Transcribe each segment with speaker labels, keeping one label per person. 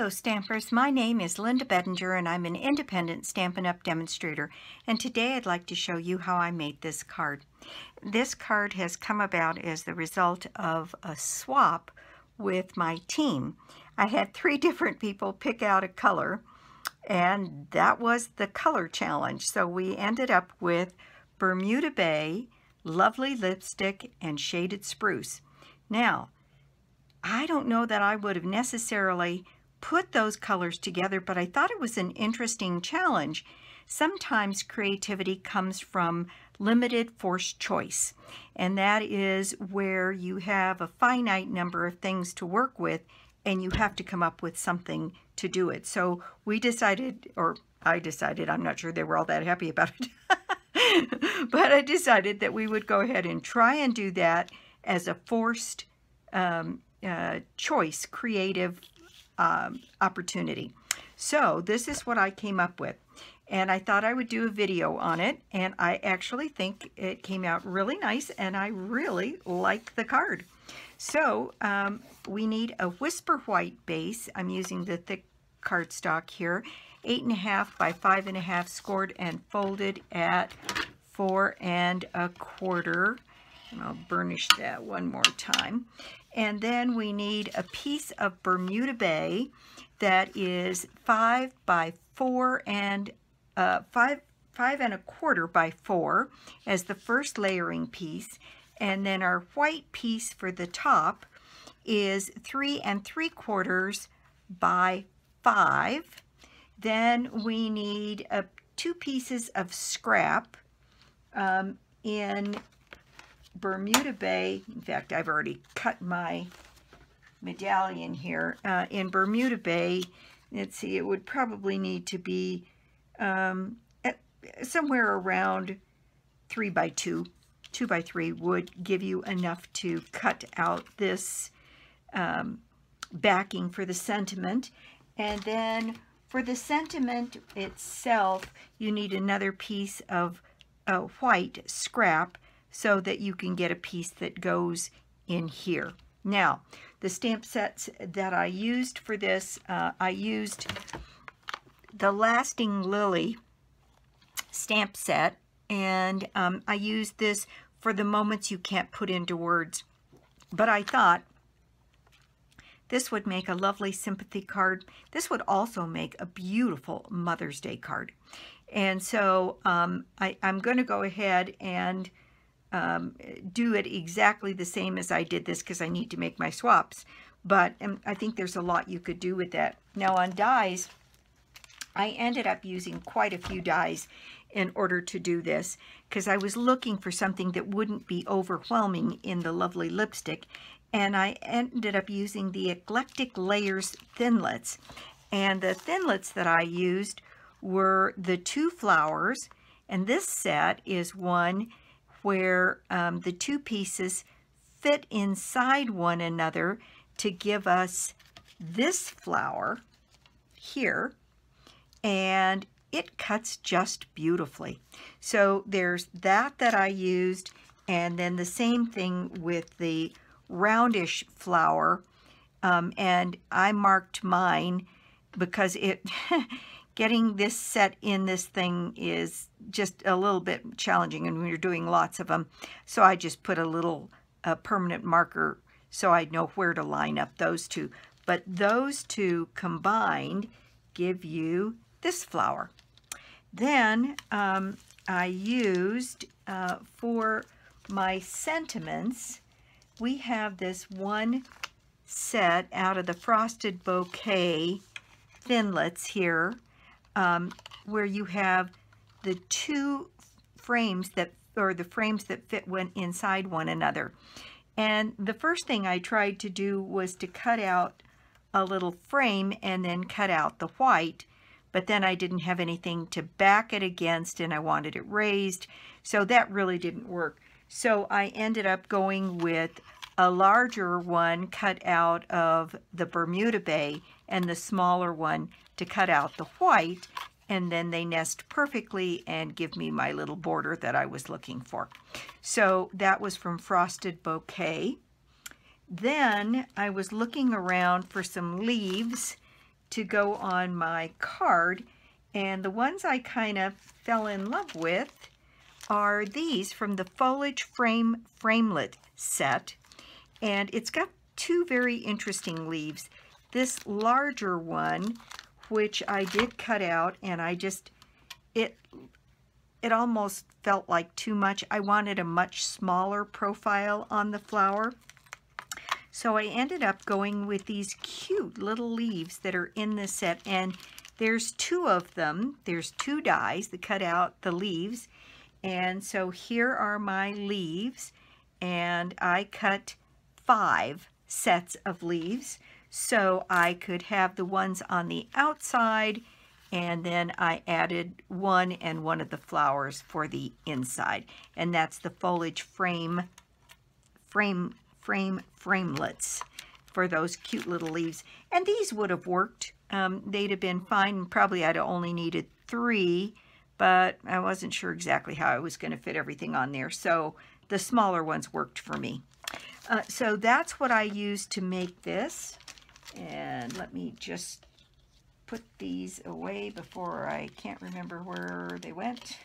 Speaker 1: Hello Stampers, my name is Linda Bedinger and I'm an independent Stampin' Up! Demonstrator, and today I'd like to show you how I made this card. This card has come about as the result of a swap with my team. I had 3 different people pick out a color, and that was the color challenge. So we ended up with Bermuda Bay, Lovely Lipstick, and Shaded Spruce. Now, I don't know that I would have necessarily put those colors together, but I thought it was an interesting challenge. Sometimes creativity comes from limited forced choice, and that is where you have a finite number of things to work with and you have to come up with something to do it. So we decided, or I decided, I'm not sure they were all that happy about it, but I decided that we would go ahead and try and do that as a forced choice, creative opportunity. So this is what I came up with, and I thought I would do a video on it, and I actually think it came out really nice, and I really like the card. So we need a Whisper White base. I'm using the thick cardstock here, 8.5 by 5.5, scored and folded at 4 1/4. And I'll burnish that one more time. And then we need a piece of Bermuda Bay that is 5 by 4 and 5 1/4 by 4 as the first layering piece. And then our white piece for the top is 3 3/4 by 5. Then we need 2 pieces of scrap in Bermuda Bay. In fact, I've already cut my medallion here. In Bermuda Bay, let's see, it would probably need to be somewhere around 3 by 2. 2 by 3 would give you enough to cut out this backing for the sentiment. And then for the sentiment itself, you need another piece of white scrap so that you can get a piece that goes in here. Now, the stamp sets that I used for this, I used the Lasting Lilly stamp set, and I used this for the moments you can't put into words. But I thought this would make a lovely sympathy card. This would also make a beautiful Mother's Day card. And so I'm going to go ahead and do it exactly the same as I did this because I need to make my swaps. But I think there's a lot you could do with that. Now on dies, I ended up using quite a few dies in order to do this because I was looking for something that wouldn't be overwhelming in the Lovely Lipstick, and I ended up using the Eclectic Layers Thinlits. And the thinlits that I used were the 2 flowers, and this set is one where the 2 pieces fit inside one another to give us this flower here, and it cuts just beautifully. So there's that I used, and then the same thing with the roundish flower, and I marked mine because it getting this set in this thing is just a little bit challenging, and we're doing lots of them. So I just put a little permanent marker so I'd know where to line up those 2. But those 2 combined give you this flower. Then I used for my sentiments, we have this one set out of the Frosted Bouquet Thinlits here, where you have the 2 frames that, or the frames that fit inside one another. And the first thing I tried to do was to cut out a little frame and then cut out the white, but then I didn't have anything to back it against, and I wanted it raised, so that really didn't work. So I ended up going with a larger one cut out of the Bermuda Bay and the smaller one to cut out the white, and then they nest perfectly and give me my little border that I was looking for. So that was from Frosted Bouquet. Then I was looking around for some leaves to go on my card. And the ones I kind of fell in love with are these from the Foliage Frame Framelit set. And it's got two very interesting leaves. This larger one, which I did cut out, and I just, it almost felt like too much. I wanted a much smaller profile on the flower. So I ended up going with these cute little leaves that are in this set, and there's two of them. There's two dies that cut out the leaves, and so here are my leaves, and I cut 5 sets of leaves so I could have the ones on the outside, and then I added one and one of the flowers for the inside, and that's the Foliage Framelets for those cute little leaves. And these would have worked. They'd have been fine. Probably I'd have only needed 3, but I wasn't sure exactly how I was going to fit everything on there, so the smaller ones worked for me. So that's what I used to make this. And let me just put these away before I can't remember where they went.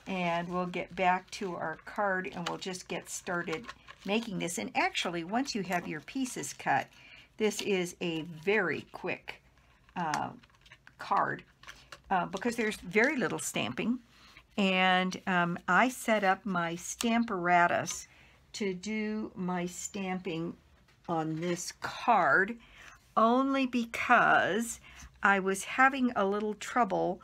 Speaker 1: And we'll get back to our card and we'll just get started making this. And actually, once you have your pieces cut, this is a very quick card because there's very little stamping. And I set up my Stamparatus to do my stamping on this card only because I was having a little trouble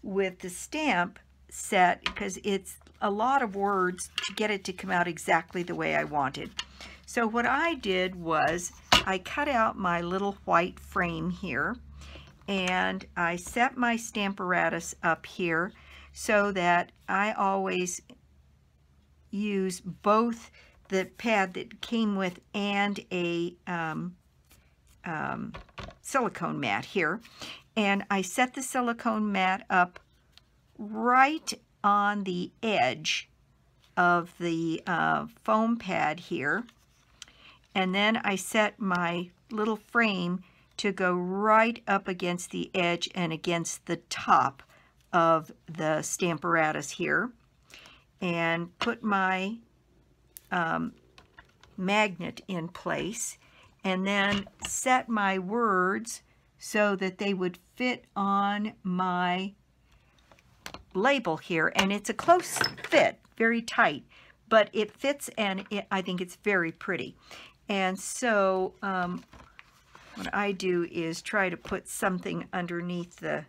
Speaker 1: with the stamp set because it's a lot of words to get it to come out exactly the way I wanted. So what I did was I cut out my little white frame here, and I set my Stamparatus up here so that I always use both the pad that came with and a silicone mat here. And I set the silicone mat up right on the edge of the foam pad here. And then I set my little frame to go right up against the edge and against the top of the Stamparatus here, and put my magnet in place, and then set my words so that they would fit on my label here. And it's a close fit, very tight, but it fits, and I think it's very pretty. And so what I do is try to put something underneath the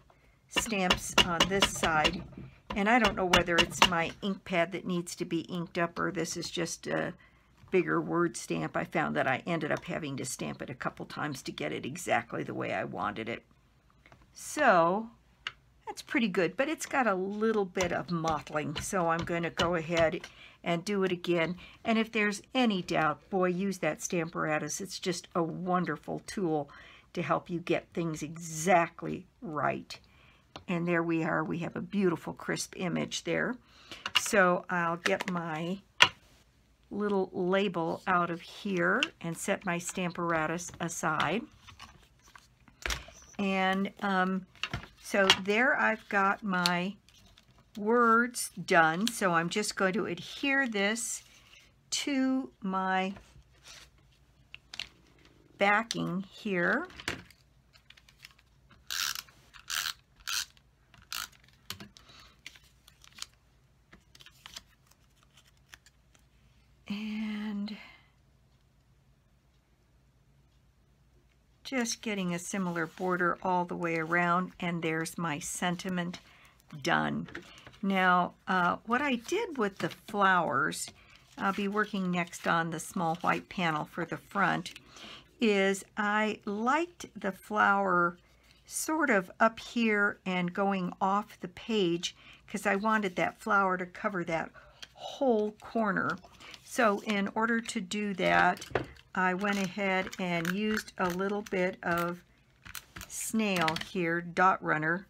Speaker 1: stamps on this side. And I don't know whether it's my ink pad that needs to be inked up or this is just a bigger word stamp. I found that I ended up having to stamp it a couple times to get it exactly the way I wanted it. So that's pretty good, but it's got a little bit of mottling, so I'm going to go ahead and do it again. And if there's any doubt, boy, use that Stamparatus. It's just a wonderful tool to help you get things exactly right. And there we are. We have a beautiful crisp image there. So I'll get my little label out of here and set my Stamparatus aside. And so there I've got my words done. So I'm just going to adhere this to my backing here. And just getting a similar border all the way around, and there's my sentiment done. Now, what I did with the flowers, I'll be working next on the small white panel for the front, is I liked the flower sort of up here and going off the page because I wanted that flower to cover that whole corner. So in order to do that, I went ahead and used a little bit of snail here, dot runner,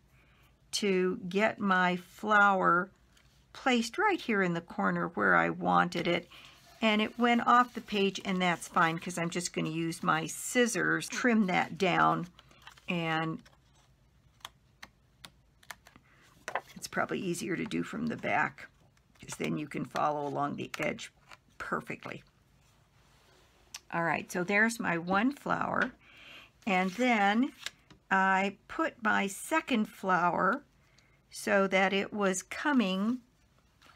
Speaker 1: to get my flower placed right here in the corner where I wanted it. And it went off the page, and that's fine because I'm just going to use my scissors, trim that down, and it's probably easier to do from the back, because then you can follow along the edge perfectly. All right, so there's my one flower, and then I put my second flower so that it was coming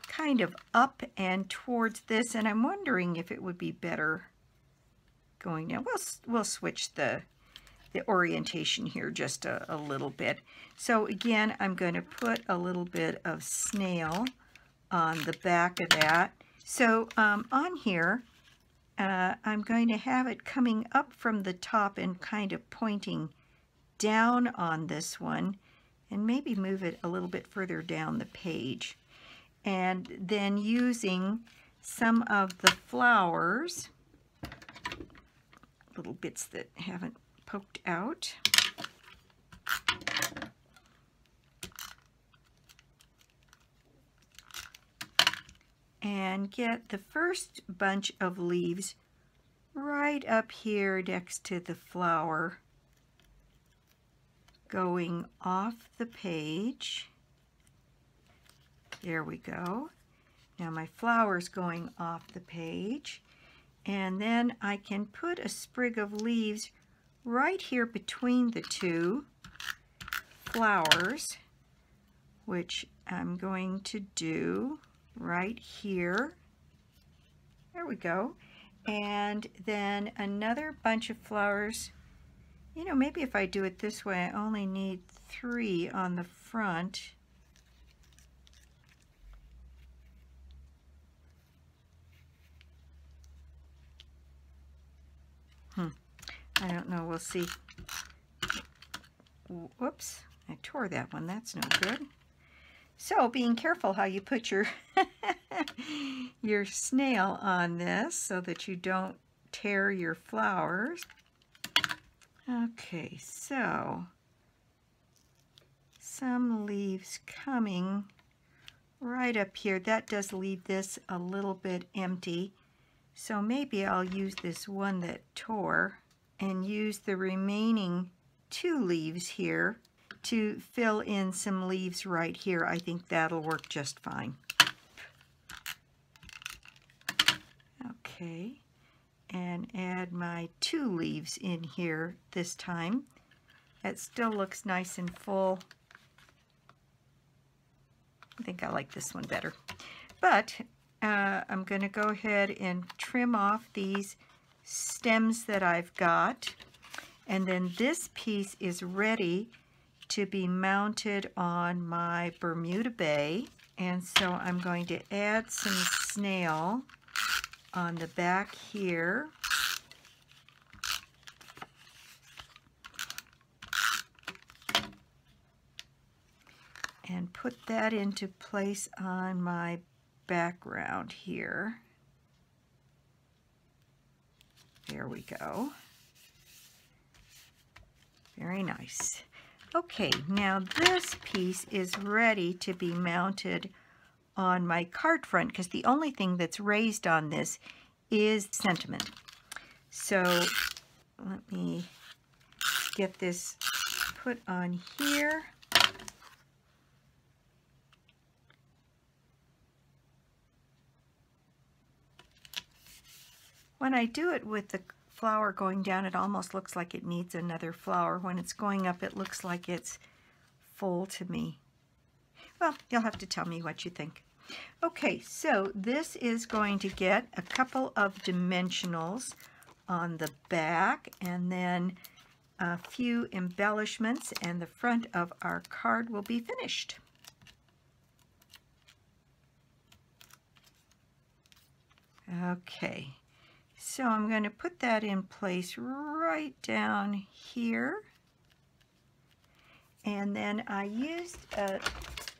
Speaker 1: kind of up and towards this, and I'm wondering if it would be better going down. We'll switch the orientation here just a little bit. So again, I'm going to put a little bit of snail on the back of that. So on here, I'm going to have it coming up from the top and kind of pointing down on this one, and maybe move it a little bit further down the page. And then using some of the flowers, little bits that haven't poked out, and get the first bunch of leaves right up here next to the flower, going off the page. There we go. Now my flower's going off the page, and then I can put a sprig of leaves right here between the two flowers, which I'm going to do right here. There we go. And then another bunch of flowers. You know, maybe if I do it this way, I only need 3 on the front. I don't know, we'll see. Whoops, I tore that one, that's no good. So being careful how you put your your snail on this so that you don't tear your flowers. Okay, so some leaves coming right up here. That does leave this a little bit empty. So maybe I'll use this one that tore and use the remaining 2 leaves here to fill in some leaves right here. I think that'll work just fine. Okay, and add my 2 leaves in here this time. That still looks nice and full. I think I like this one better. But I'm going to go ahead and trim off these stems that I've got, and then this piece is ready to be mounted on my Bermuda Bay, and so I'm going to add some snail on the back here. And put that into place on my background here. There we go. Very nice. Okay, now this piece is ready to be mounted on my card front, because the only thing that's raised on this is sentiment. So let me get this put on here. When I do it with the flower going down, it almost looks like it needs another flower. When it's going up, it looks like it's full to me. Well, you'll have to tell me what you think. Okay, so this is going to get a couple of dimensionals on the back, and then a few embellishments, and the front of our card will be finished. Okay. So I'm going to put that in place right down here. And then I used a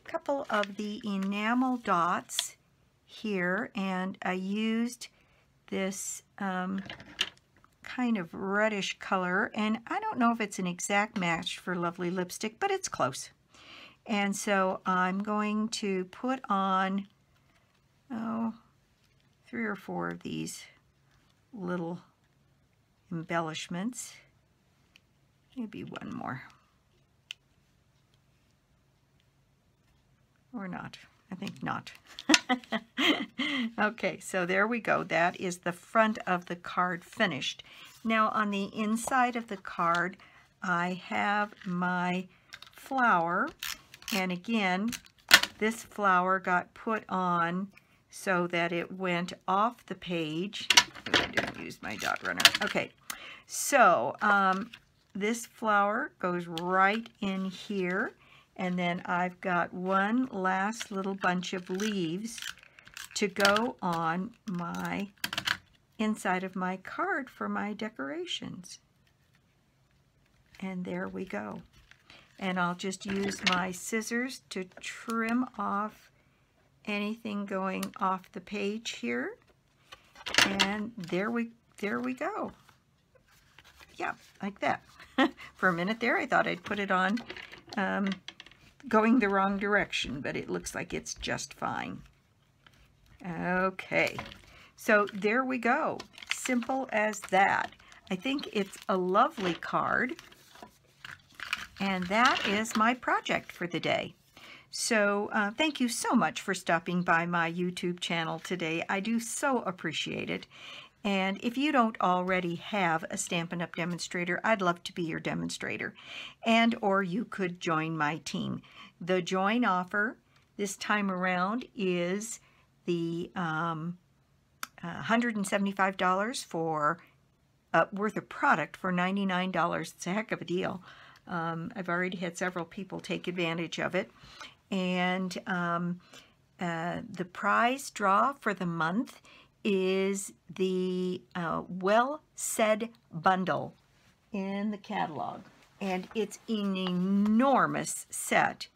Speaker 1: couple of the enamel dots here, and I used this kind of reddish color, and I don't know if it's an exact match for Lovely Lipstick, but it's close. And so I'm going to put on 3 or 4 of these little embellishments Maybe one more. Or not. I think not. Okay, so there we go. That is the front of the card finished. Now on the inside of the card, I have my flower. And again, this flower got put on so that it went off the page. Oh, I didn't use my dot runner. Okay, so this flower goes right in here. And then I've got one last little bunch of leaves to go on my inside of my card for my decorations. And there we go. And I'll just use my scissors to trim off anything going off the page here. And there we go. Yeah, like that. For a minute there, I thought I'd put it on going the wrong direction, but it looks like it's just fine. Okay, so there we go. Simple as that. I think it's a lovely card, and that is my project for the day. So thank you so much for stopping by my YouTube channel today. I do so appreciate it. And if you don't already have a Stampin' Up! Demonstrator, I'd love to be your demonstrator. And or you could join my team. The join offer this time around is the $175 for worth of product for $99. It's a heck of a deal. I've already had several people take advantage of it. And the prize draw for the month is the Well Said bundle in the catalog. And it's an enormous set.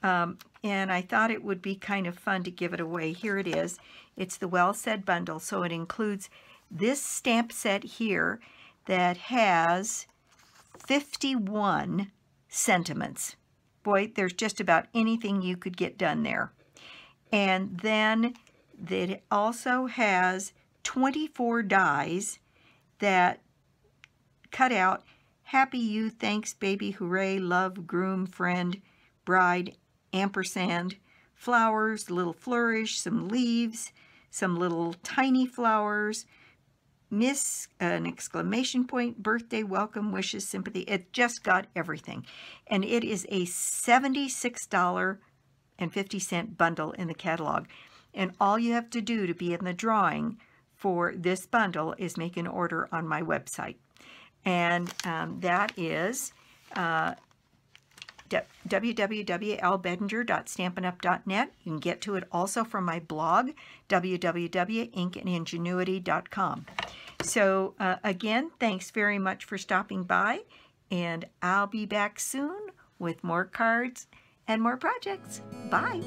Speaker 1: And I thought it would be kind of fun to give it away. Here it is. It's the Well Said bundle. So it includes this stamp set here that has 51 sentiments. Boy, there's just about anything you could get done there. And then it also has 24 dies that cut out happy you, thanks, baby, hooray, love, groom, friend, bride, ampersand, flowers, little flourish, some leaves, some little tiny flowers, miss, an exclamation point, birthday, welcome, wishes, sympathy. It just got everything. And it is a $76.50 bundle in the catalog. And all you have to do to be in the drawing for this bundle is make an order on my website. And that is www.lbedinger.stampinup.net. You can get to it also from my blog, www.inkandingenuity.com. So again, thanks very much for stopping by, and I'll be back soon with more cards and more projects. Bye!